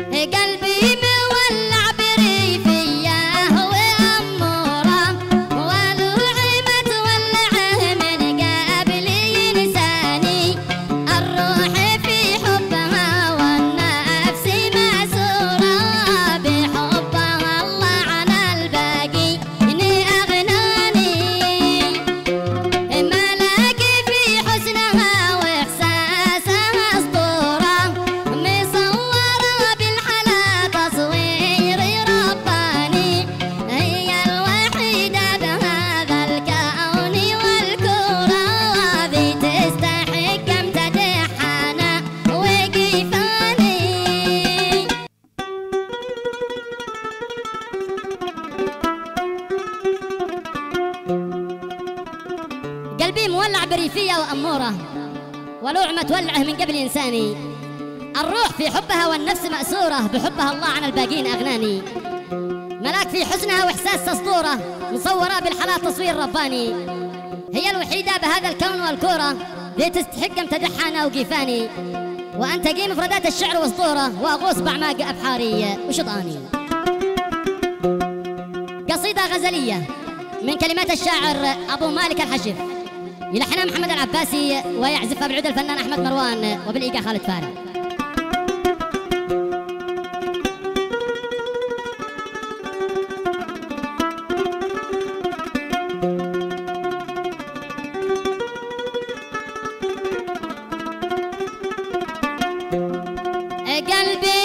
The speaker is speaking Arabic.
قلبي مولع بريفية وأمورة ولوعي ما تولعه من قبل ينساني الروح في حبها والنفس مسورة بحبها الله عن الباقي أغناني ملاك في حسنها وإحساسها أسطورة مصورة بالحلا تصوير رباني هي الوحيدة بهذا الكون والكرة ذي تستحق امتدحنا وقفاني. قلبي مولع بريفية وأمورة ولوع ما تولعه من قبل إنساني الروح في حبها والنفس مأسورة بحبها الله عن الباقين أغناني ملاك في حسنها وإحساس أسطورة مصورة بالحلا تصوير رباني هي الوحيدة بهذا الكون والكورة ذي تستحق امتدحها وقيفاني وأنت قي مفردات الشعر واسطورة وأغوص بأعماق أبحاري وشطاني. قصيدة غزلية من كلمات الشاعر أبو مالك الحشف يلحنها محمد العباسي ويعزفها بالعود الفنان أحمد مروان وبالإيقاع خالد فارع. قلبي